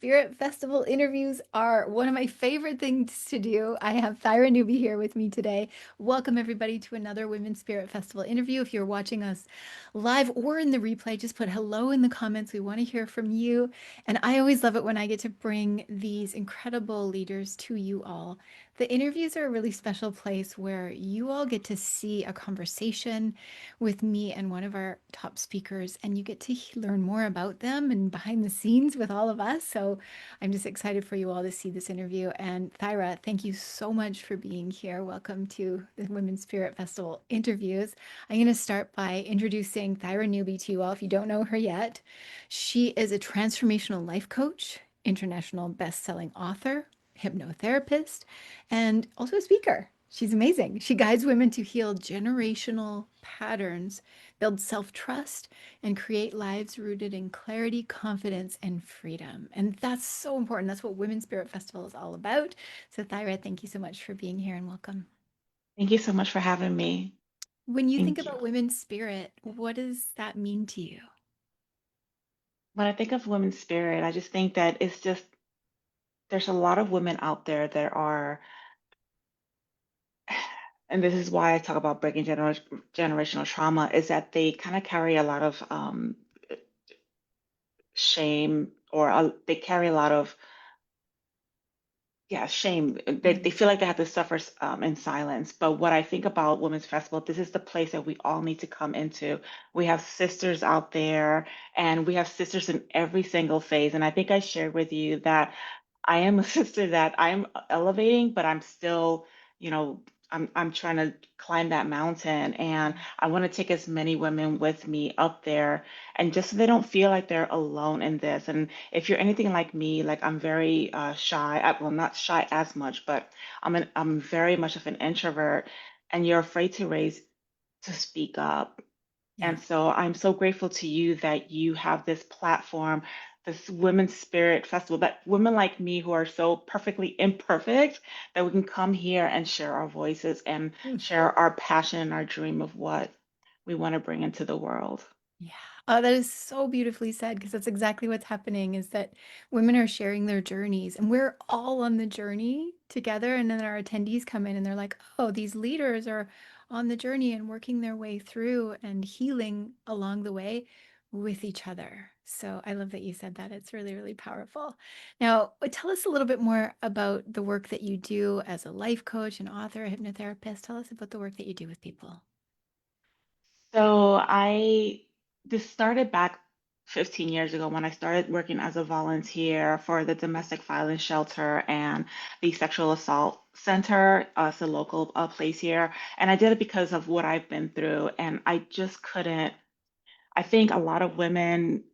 Spirit Festival interviews are one of my favorite things to do. I have Thyra Newby here with me today. Welcome, everybody, to another Women's Spirit Festival interview. If you're watching us live or in the replay, just put hello in the comments. We want to hear from you. And I always love it when I get to bring these incredible leaders to you all. The interviews are a really special place where you all get to see a conversation with me and one of our top speakers, and you get to learn more about them and behind the scenes with all of us. So I'm just excited for you all to see this interview. And Thyra, thank you so much for being here. Welcome to the Women's Spirit Festival interviews. I'm going to start by introducing Thyra Newby to you all if you don't know her yet. She is a transformational life coach, international best-selling author, hypnotherapist, and also a speaker. She's amazing. She guides women to heal generational patterns, build self-trust, and create lives rooted in clarity, confidence, and freedom. And that's so important. That's what Women's Spirit Festival is all about. So, Thyra, thank you so much for being here and welcome. Thank you so much for having me. When you think Thank you. about women's spirit, what does that mean to you? When I think of women's spirit, I just think that it's just there's a lot of women out there that are, and this is why I talk about breaking generational trauma, is that they kind of carry a lot of shame or they carry a lot of yeah, shame. They Mm. feel like they have to suffer in silence. But what I think about Women's Festival, this is the place that we all need to come into. We have sisters out there, and we have sisters in every single phase. And I think I shared with you that I am a sister that I'm elevating, but I'm still, you know, I'm trying to climb that mountain, and I want to take as many women with me up there, and just so they don't feel like they're alone in this. And if you're anything like me, like I'm very shy. Well, not shy as much, but I'm very much of an introvert, and you're afraid to speak up. Yeah. And so I'm so grateful to you that you have this platform, this Women's Spirit Festival, that women like me who are so perfectly imperfect, that we can come here and share our voices and Mm. share our passion and our dream of what we want to bring into the world. Yeah. Oh, that is so beautifully said because that's exactly what's happening is that women are sharing their journeys and we're all on the journey together. And then our attendees come in and they're like, oh, these leaders are on the journey and working their way through and healing along the way with each other. So I love that you said that. It's really, really powerful. Now, tell us a little bit more about the work that you do as a life coach, an author, a hypnotherapist. Tell us about the work that you do with people. So this started back 15 years ago when I started working as a volunteer for the domestic violence shelter and the sexual assault center. It's a local place here. And I did it because of what I've been through. And I just couldn't, I think a lot of women,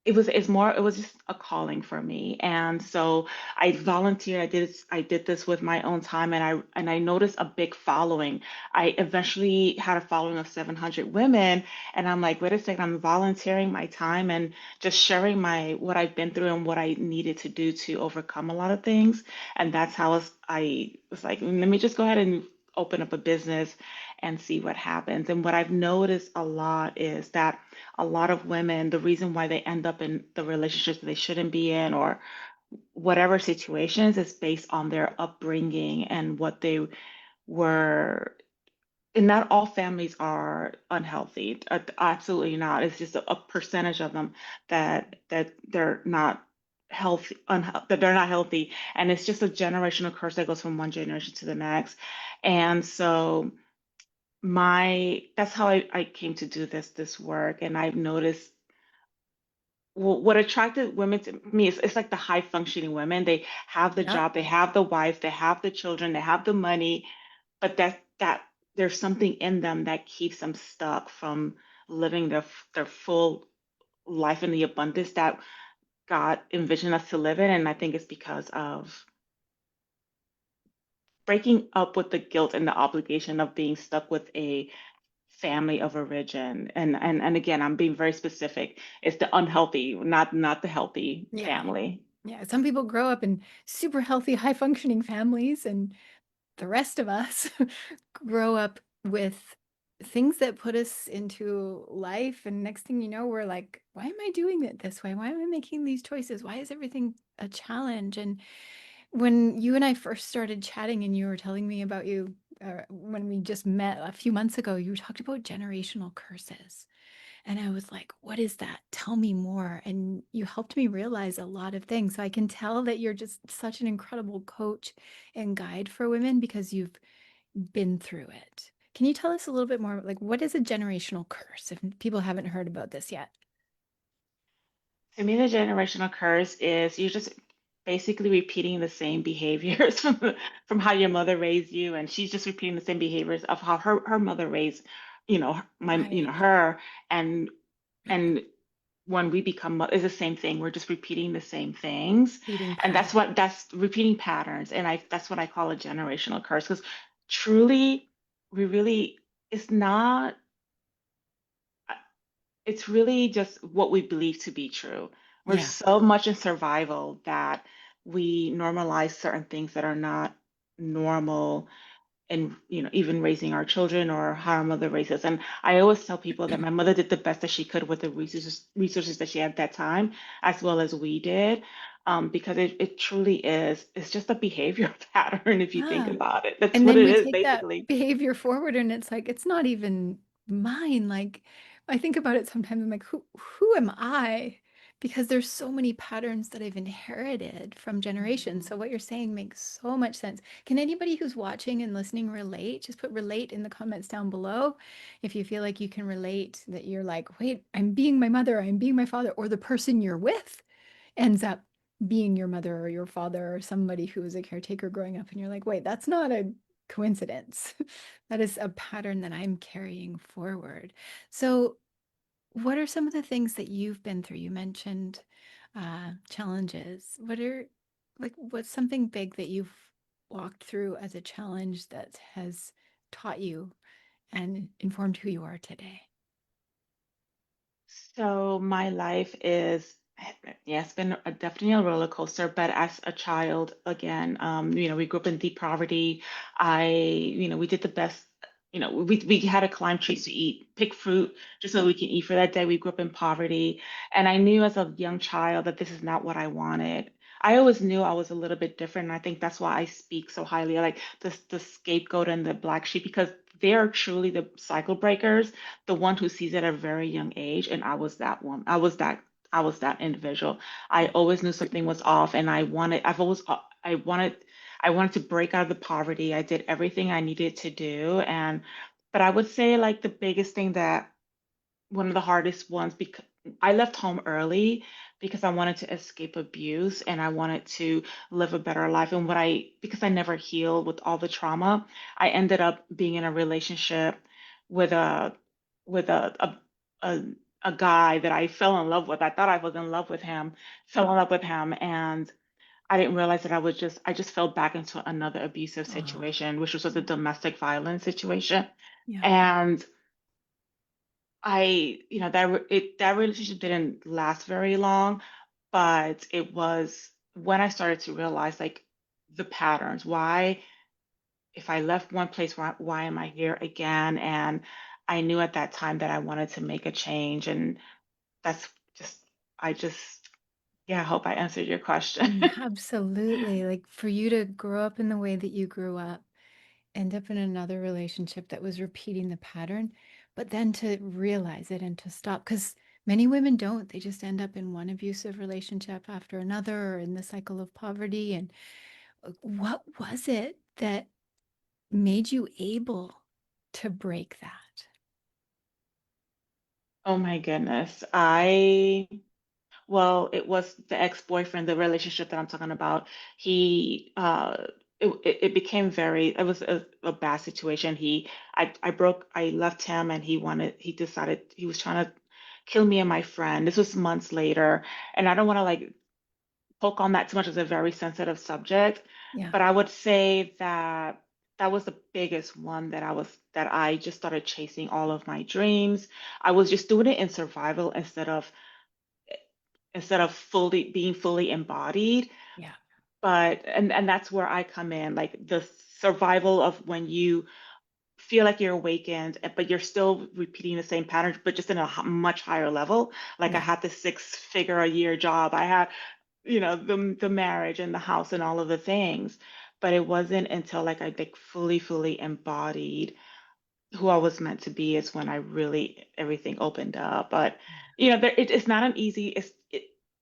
it was just a calling for me. And so I volunteered. I did this with my own time, and I noticed a big following. I eventually had a following of 700 women, and I'm like, wait a second, I'm volunteering my time and just sharing my what I've been through and what I needed to do to overcome a lot of things. And that's how I was like, let me just go ahead and open up a business and see what happens. And what I've noticed a lot is that a lot of women, the reason why they end up in the relationships that they shouldn't be in or whatever situations is based on their upbringing and what they were. And not all families are unhealthy. Absolutely not. It's just a percentage of them that they're not that they're not healthy, and it's just a generational curse that goes from one generation to the next. And so my that's how I came to do this work, and I've noticed what attracted women to me is it's like the high functioning women. They have the Yeah. job, they have the wife, they have the children, they have the money, but that there's something in them that keeps them stuck from living their full life in the abundance that God envisioned us to live in. And I think it's because of breaking up with the guilt and the obligation of being stuck with a family of origin. And again, I'm being very specific. It's the unhealthy, not the healthy Yeah. family. Yeah, some people grow up in super healthy, high functioning families, and the rest of us grow up with things that put us into life. And next thing you know, we're like, why am I doing it this way? Why am I making these choices? Why is everything a challenge? And when you and I first started chatting and you were telling me about you, when we just met a few months ago, you talked about generational curses. And I was like, what is that? Tell me more. And you helped me realize a lot of things. So I can tell that you're just such an incredible coach and guide for women because you've been through it. Can you tell us a little bit more? Like, what is a generational curse if people haven't heard about this yet? To me, the generational curse is you're just basically repeating the same behaviors from how your mother raised you, and she's just repeating the same behaviors of how her mother raised, Right. her, and and when we become is the same thing. We're just repeating the same things, Eating and pattern. that's repeating patterns, and I that's what I call a generational curse because truly, we really it's not it's really just what we believe to be true. We're Yeah. so much in survival that we normalize certain things that are not normal in, even raising our children or how our mother raised us. And I always tell people that my mother did the best that she could with the resources that she had at that time, as well as we did. Because it truly is, it's just a behavior pattern if you think Yeah. about it. That's And what then it we is, take that basically. behavior forward and it's like, it's not even mine. Like I think about it sometimes, I'm like, who am I? Because there's so many patterns that I've inherited from generations. Mhm. So what you're saying makes so much sense. Can anybody who's watching and listening relate? Just put relate in the comments down below. If you feel like you can relate, that you're like, wait, I'm being my mother, I'm being my father, or the person you're with ends up being your mother or your father or somebody who was a caretaker growing up and you're like, wait, that's not a coincidence. That is a pattern that I'm carrying forward. So, what are some of the things that you've been through? You mentioned challenges. What's something big that you've walked through as a challenge that has taught you and informed who you are today? So my life is, yeah, it's been definitely a roller coaster. But as a child, again, we grew up in deep poverty. We did the best. We had to climb trees to eat, pick fruit just so we can eat for that day. We grew up in poverty, and I knew as a young child that this is not what I wanted. I always knew I was a little bit different, and I think that's why I speak so highly, like the scapegoat and the black sheep, because they are truly the cycle breakers, the one who sees it at a very young age, and I was that one. I was that individual. I Yeah. always knew something was off, and I wanted to break out of the poverty. I did everything I needed to do, but I would say like the biggest thing that one of the hardest ones, because I left home early because I wanted to escape abuse and I wanted to live a better life. And because I never healed with all the trauma, I ended up being in a relationship with a with a, a guy that I fell in love with. I thought I was in love with him, fell in love with him, and I didn't realize that I just fell back into another abusive Oh, situation, which was a domestic violence situation. yeah. And that relationship didn't last very long, but it was when I started to realize like the patterns. Why, if I left one place, why am I here again? And I knew at that time that I wanted to make a change, and that's just, I just, yeah, I hope I answered your question. Absolutely. Like for you to grow up in the way that you grew up, end up in another relationship that was repeating the pattern, but then to realize it and to stop. Because many women don't. They just end up in one abusive relationship after another or in the cycle of poverty. And what was it that made you able to break that? Oh my goodness. Well, it was the ex-boyfriend, the relationship that I'm talking about. He, it became it was a bad situation. I left him and he decided he was trying to kill me and my friend. This was months later. And I don't want to like poke on that too much as a very sensitive subject, Yeah. but I would say that that was the biggest one that I just started chasing all of my dreams. I was just doing it in survival instead of fully embodied. Yeah. But and that's where I come in, like the survival of when you feel like you're awakened, but you're still repeating the same pattern, but just in a much higher level. Like I Yeah. had this 6 figure a year job. I had, the marriage and the house and all of the things. But it wasn't until like fully embodied who I was meant to be is when I really everything opened up. But it's not an easy.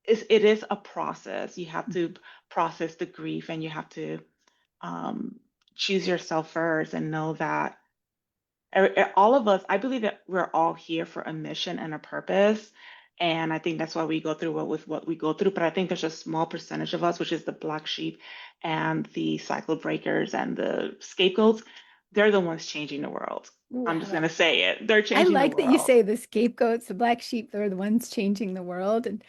It is a process. You have to process the grief, and you have to um, choose yourself first, and know that all of us. I believe that we're all here for a mission and a purpose. And I think that's why we go through what we go through. But I think there's a small percentage of us, which is the black sheep and the cycle breakers and the scapegoats. They're the ones changing the world. Ooh, I'm just gonna say it. They're I changing the like that you world. say the scapegoats, the black sheep, they're the ones changing the world. And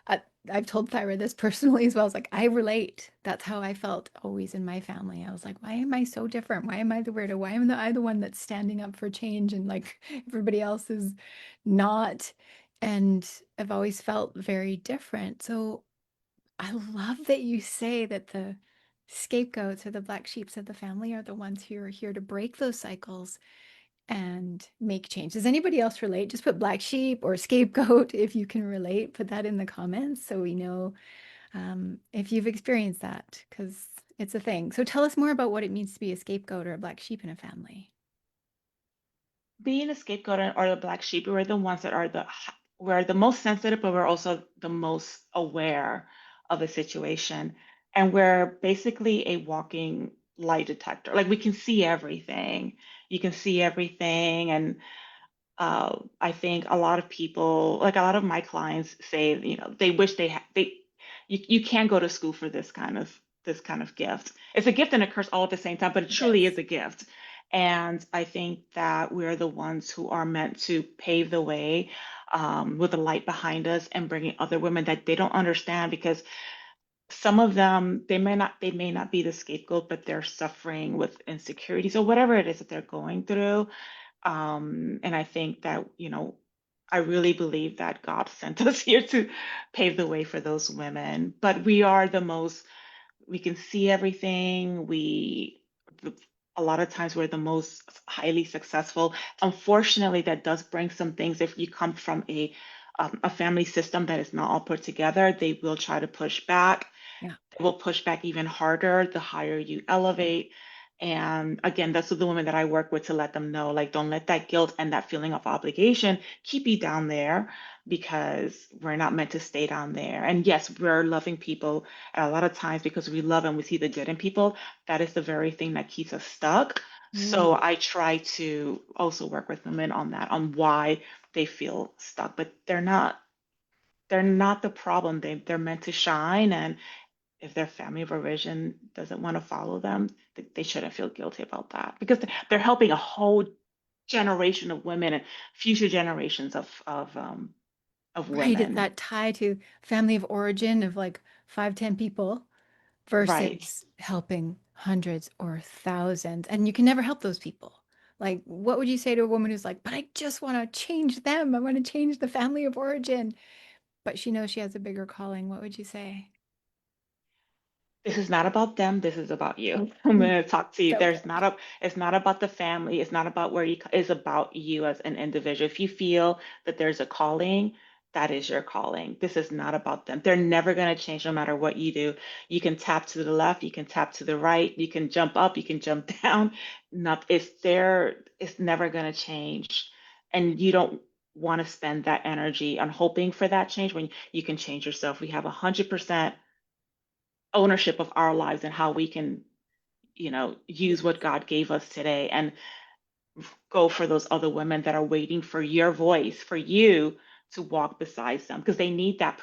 I, I've told Thyra this personally as well. It's like, I relate. That's how I felt always in my family. I was like, why am I so different? Why am I the weirdo? Why am I the one that's standing up for change and like everybody else is not? And I've always felt very different. So I love that you say that the scapegoats or the black sheeps of the family are the ones who are here to break those cycles and make change. Does anybody else relate? Just put black sheep or scapegoat if you can relate. Put that in the comments so we know if you've experienced that, because it's a thing. So tell us more about what it means to be a scapegoat or a black sheep in a family. Being a scapegoat or the black sheep, we're the ones that we're the most sensitive, but we're also the most aware of the situation. And we're basically a walking lie detector. Like we can see everything. You can see everything. And I think a lot of people, like a lot of my clients say, they wish you can go to school for this kind of gift. It's a gift and a curse all at the same time, but it truly Yes. is a gift. And I think that we're the ones who are meant to pave the way with the light behind us and bringing other women that they don't understand because some of them they may not be the scapegoat, but they're suffering with insecurities or whatever it is that they're going through. And I think that, I really believe that God sent us here to pave the way for those women. But we can see everything. A lot of times we're the most highly successful. Unfortunately, that does bring some things. If you come from a family system that is not all put together, they will try to push back. Yeah. Will push back even harder the higher you elevate. And again, that's the women that I work with to let them know, like, don't let that guilt and that feeling of obligation keep you down there because we're not meant to stay down there. And yes, we're loving people. And a lot of times, because we love and we see the good in people, that is the very thing that keeps us stuck. So Mm, I try to also work with women on that, on why they feel stuck, but they're not the problem. They're meant to shine, and if their family of origin doesn't want to follow them, they shouldn't feel guilty about that because they're helping a whole generation of women and future generations of right. It's women. that tie to family of origin of like 5, 10 people Right. versus helping hundreds or thousands. And you can never help those people. Like, what would you say to a woman who's like, but I just want to change them? I want to change the family of origin, but she knows she has a bigger calling. What would you say? This is not about them. This is about you. I'm Mm, going to talk to you. so good. It's not about the family. It's not about where it's about you as an individual. If you feel that there's a calling, that is your calling. This is not about them. They're never going to change no matter what you do. You can tap to the left, you can tap to the right, you can jump up, you can jump down. Not, it's never going to change. And you don't want to spend that energy on hoping for that change when you can change yourself. We have 100% ownership of our lives and how we can, use Yes. what God gave us today and go for those other women that are waiting for your voice, for you to walk beside them because they need that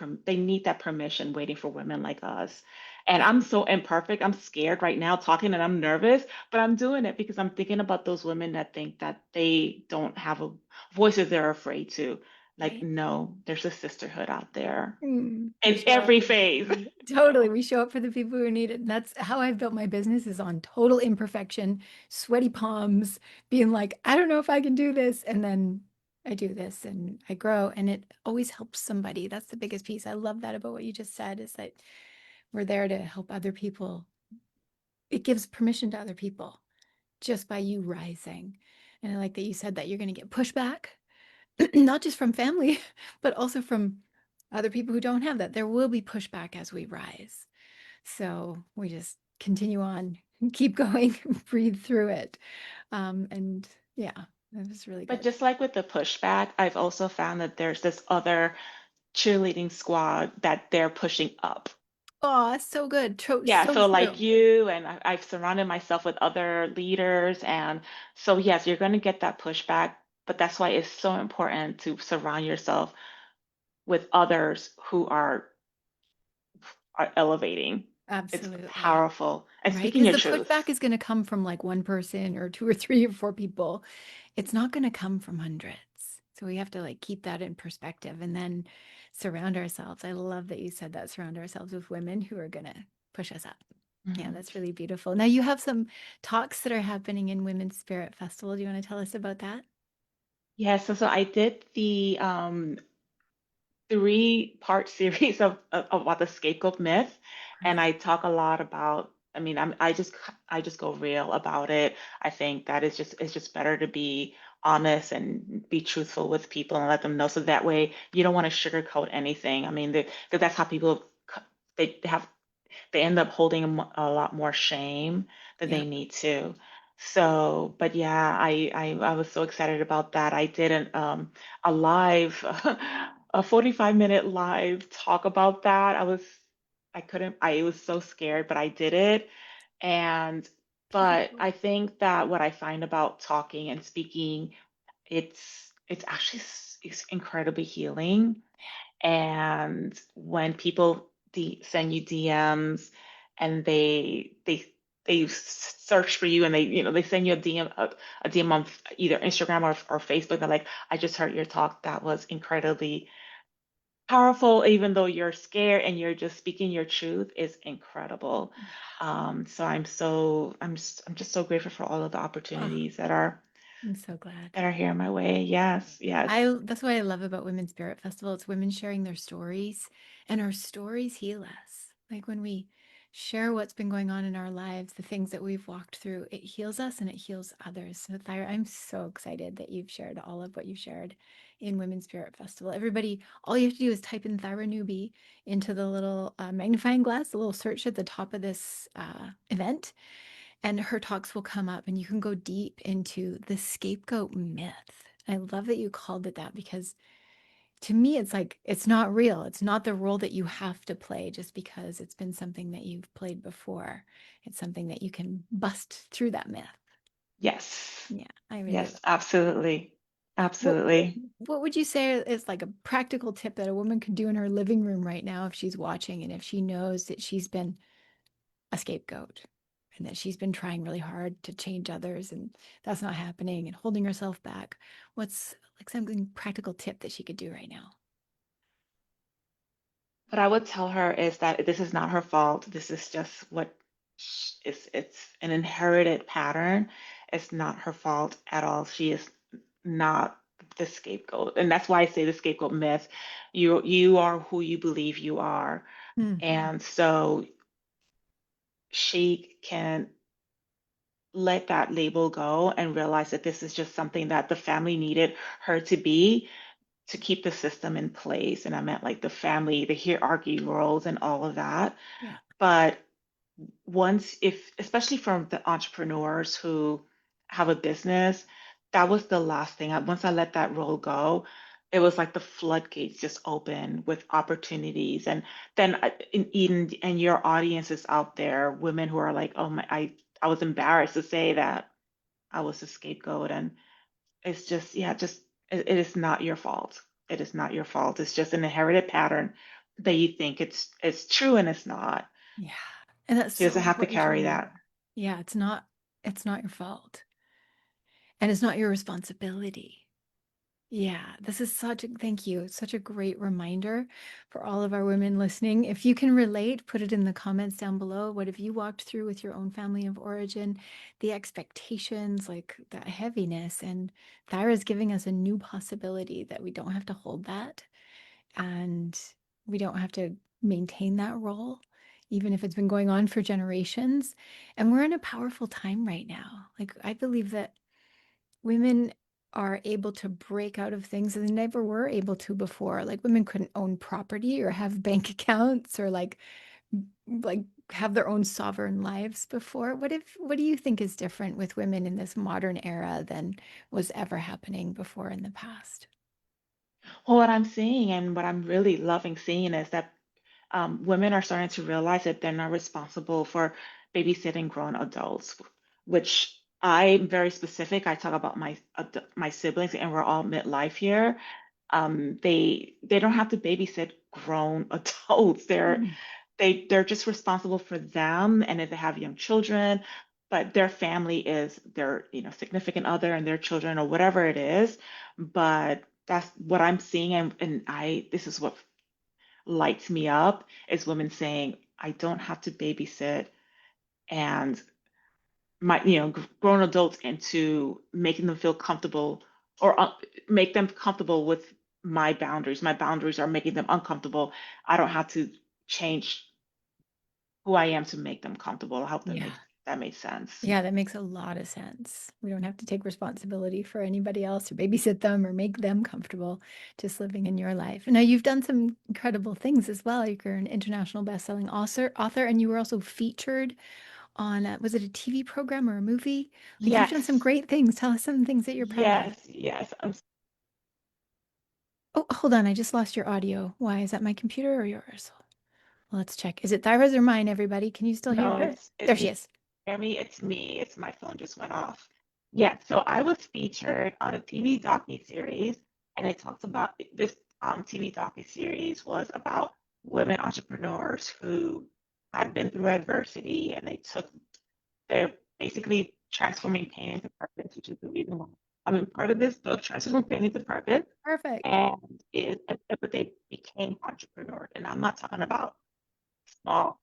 permission waiting for women like us. And Yeah. I'm so imperfect. I'm scared right now talking and I'm nervous, but I'm doing it because I'm thinking about those women that think that they don't have a voice or they're afraid to. Like, Right. no, there's a sisterhood out there We in show up every for the phase. people. Totally. We show up for the people who need it. That's how I've built my business is on total imperfection, sweaty palms, being like, I don't know if I can do this. And then I do this and I grow and it always helps somebody. That's the biggest piece. I love that about what you just said is that we're there to help other people. It gives permission to other people just by you rising. And I like that you said that you're going to get pushback, not just from family, but also from other people who don't have that. There will be pushback as we rise. So we just continue on, keep going, breathe through it. And yeah, that was really But good. just like with the pushback, I've also found that there's this other cheerleading squad that they're pushing up. Oh, so good. Yeah, So so like true. you, and I've surrounded myself with other leaders. And so, yes, you're going to get that pushback, but that's why it's so important to surround yourself with others who are elevating. It's Absolutely. powerful. And Right? speaking Because your the pushback truth. is going to come from like one person or two or three or four people. It's not going to come from hundreds. So we have to like keep that in perspective and then surround ourselves. I love that you said that, surround ourselves with women who are going to push us up. Yeah, Mhm. that's really beautiful. Now you have some talks that are happening in Women's Spirit Festival. Do you want to tell us about that? Yeah, so I did the 3-part series of about the scapegoat myth, and I Perfect. talk a lot about. I mean, I just go real about it. I think that it's just better to be honest and be truthful with people and let them know, so that way you don't want to sugarcoat anything. I mean, because that's how people they end up holding a lot more shame than Yeah. they need to. So, but yeah, I was so excited about that. I did a live, a 45-minute live talk about that. I couldn't, I was so scared, but I did it. And, but Beautiful. I think that what I find about talking and speaking, it's actually it's incredibly healing. And when people send you DMs and they search for you, and they send you a DM on either Instagram or Facebook, they're like, I just heard your talk. That was incredibly powerful, even though you're scared and you're just speaking your truth is incredible. So I'm just so grateful for all of the Oh, opportunities that are I'm so glad. here my way. Yes, yes. That's what I love about Women's Spirit Festival. It's women sharing their stories, and our stories heal us. Like when we share what's been going on in our lives, the things that we've walked through, it heals us and it heals others. So, Thyra, I'm so excited that you've shared all of what you shared in Women's Spirit Festival. Everybody, all you have to do is type in Thyra Newby into the little magnifying glass, the little search at the top of this event, and her talks will come up and you can go deep into the scapegoat myth. I love that you called it that because to me, it's like it's not real. It's not the role that you have to play just because it's been something that you've played before. It's something that you can bust through that myth. Yes. Yeah, I really Yes, love that. absolutely. What Absolutely. what would you say is like a practical tip that a woman could do in her living room right now if she's watching and if she knows that she's been a scapegoat and that she's been trying really hard to change others and that's not happening and holding herself back? What's like something practical tip that she could do right now? What I would tell her is that this is not her fault. This is just it's an inherited pattern. It's not her fault at all. She is not the scapegoat. And that's why I say the scapegoat myth. You are who you believe you are. Hmm. And so she can let that label go and realize that this is just something that the family needed her to be, to keep the system in place. And I meant like the family, the hierarchy roles and all of that. Yeah. But once, if especially from the entrepreneurs who have a business, that was the last thing. Once I let that role go, it was like the floodgates just open with opportunities. And then and your audience is out there, women who are like, oh my, I was embarrassed to say that I was a scapegoat. And it's just, yeah, just it is not your fault. It is not your fault. It's just an inherited pattern that you think it's true, and it's not. Yeah. And that's She so doesn't have to important to carry remember. that. Yeah, it's not your fault. And it's not your responsibility. Yeah, this is such a thank you. It's such a great reminder for all of our women listening. If you can relate, put it in the comments down below. What have you walked through with your own family of origin? The expectations, like that heaviness. And Thyra's giving us a new possibility that we don't have to hold that and we don't have to maintain that role, even if it's been going on for generations. And we're in a powerful time right now. Like, I believe that women are able to break out of things that they never were able to before. Like women couldn't own property or have bank accounts or like have their own sovereign lives before. What do you think is different with women in this modern era than was ever happening before in the past? Well, what I'm seeing and what I'm really loving seeing is that women are starting to realize that they're not responsible for babysitting grown adults, which I'm very specific. I talk about my siblings, and we're all midlife here. They don't have to babysit grown adults. Mm. They're just responsible for them, and if they have young children, but their family is their significant other and their children or whatever it is. But that's what I'm seeing, and I this is what lights me up is women saying, I don't have to babysit and my, grown adults into making them feel comfortable or make them comfortable with my boundaries. My boundaries are making them uncomfortable. I don't have to change who I am to make them comfortable, or help them Yeah. make that make sense. Yeah, that makes a lot of sense. We don't have to take responsibility for anybody else or babysit them or make them comfortable just living in your life. Now, you've done some incredible things as well. You're an international best-selling author, and you were also featured on, was it a TV program or a movie? Like you've done some Yes, great things. Tell us some things that you're proud of. yes. Oh, hold on. I just lost your audio. Why? Is that my computer or yours? Well, let's check. Is it Thyra's or mine, everybody? Can you still hear No, her? it's There she me. is. Hear me? It's me. It's my phone just went off. Yeah, so I was featured on a TV docu-series, and it talks about this TV docu-series was about women entrepreneurs who had been through adversity, and they're basically transforming pain into purpose, which is the reason why I'm in part of this book, transforming pain into purpose, Perfect. and but they became entrepreneurs, and I'm not talking about small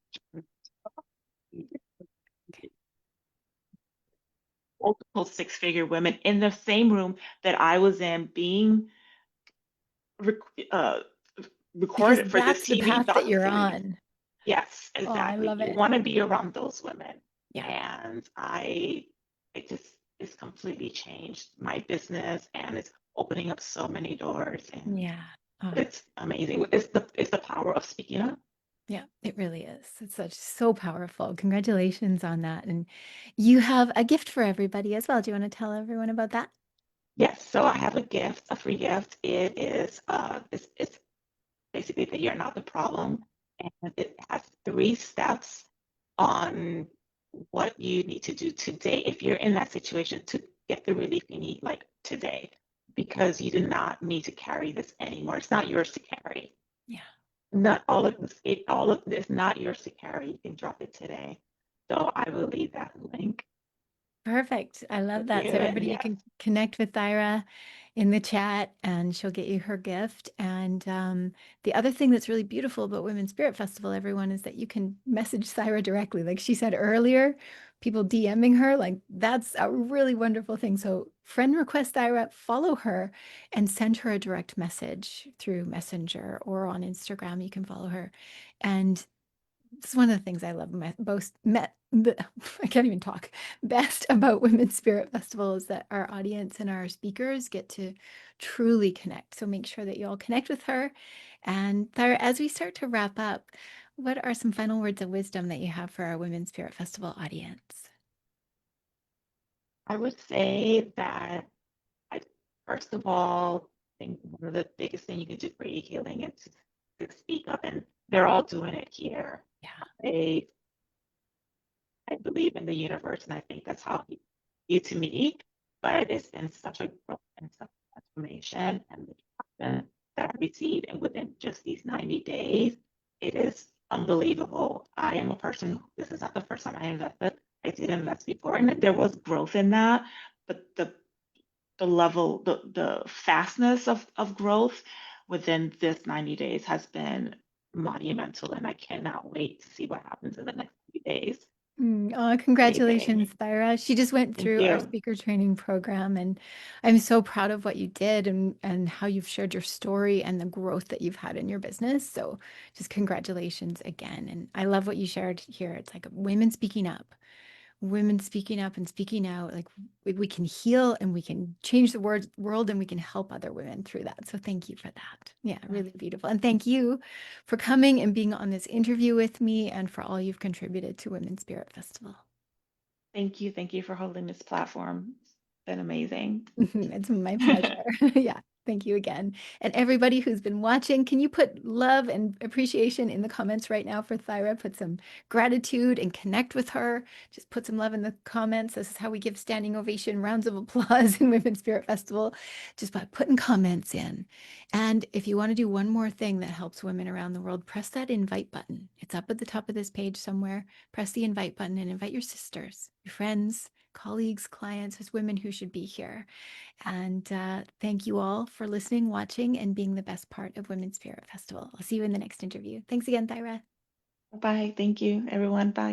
multiple six-figure women in the same room that I was in being rec- uh, Because recorded for this that's the TV path that you're docuseries. on. Yes, Oh, I exactly. love You it. want to be around those women. Yeah. And it just, it's completely changed my business and it's opening up so many doors and Yeah. Oh, it's amazing. It's the power of speaking up. yeah, it really is. It's so powerful. Congratulations on that. And you have a gift for everybody as well. Do you want to tell everyone about that? Yes, so I have a gift, a free gift. It's basically that you're not the problem. And it has 3 steps on what you need to do today if you're in that situation to get the relief you need, like today, because you do not need to carry this anymore. It's not yours to carry. Yeah. Not all of this, not yours to carry. You can drop it today. So I will leave that link Perfect. I love with that. you. So And everybody, you yes, can connect with Thyra in the chat and she'll get you her gift. And the other thing that's really beautiful about Women's Spirit Festival, everyone, is that you can message Thyra directly. Like she said earlier, people DMing her, like that's a really wonderful thing. So friend request Thyra, follow her and send her a direct message through Messenger or on Instagram. You can follow her. And it's one of the things I love I can't even talk best about Women's Spirit Festival is that our audience and our speakers get to truly connect. So make sure that you all connect with her. And Thyra, as we start to wrap up, what are some final words of wisdom that you have for our Women's Spirit Festival audience? I would say that I, first of all, I think one of the biggest things you can do for your healing is to speak up, and they're all doing it here. Yeah. I, I believe in the universe, and I think that's how he you to me. But it's been such a growth and such a transformation, and the traction that I received, and within just these 90 days, it is unbelievable. I am a person. This is not the first time I invested. I did invest before, and there was growth in that, but the level, the fastness of growth within this 90 days has been monumental, and I cannot wait to see what happens in the next few days. Oh, congratulations, Amazing. Thyra. She just went Thank through our you. speaker training program, and I'm so proud of what you did and how you've shared your story and the growth that you've had in your business. So just congratulations again. And I love what you shared here. It's like women speaking up. women speaking up and speaking out, like we can heal and we can change the world and we can help other women through that. So thank you for that. Yeah, really beautiful. And thank you for coming and being on this interview with me and for all you've contributed to Women's Spirit Festival. Thank you. Thank you for holding this platform. It's been amazing. It's my pleasure. Yeah. Thank you again. And everybody who's been watching, can you put love and appreciation in the comments right now for Thyra? Put some gratitude and connect with her. Just put some love in the comments. This is how we give standing ovation, rounds of applause in Women's Spirit Festival, just by putting comments in. And if you want to do one more thing that helps women around the world, press that invite button. It's up at the top of this page somewhere. Press the invite button and invite your sisters, your friends, colleagues, clients, as women who should be here. And thank you all for listening, watching, and being the best part of Women's Spirit Festival. I'll see you in the next interview. Thanks again, Thyra. Bye. Thank you, everyone. Bye.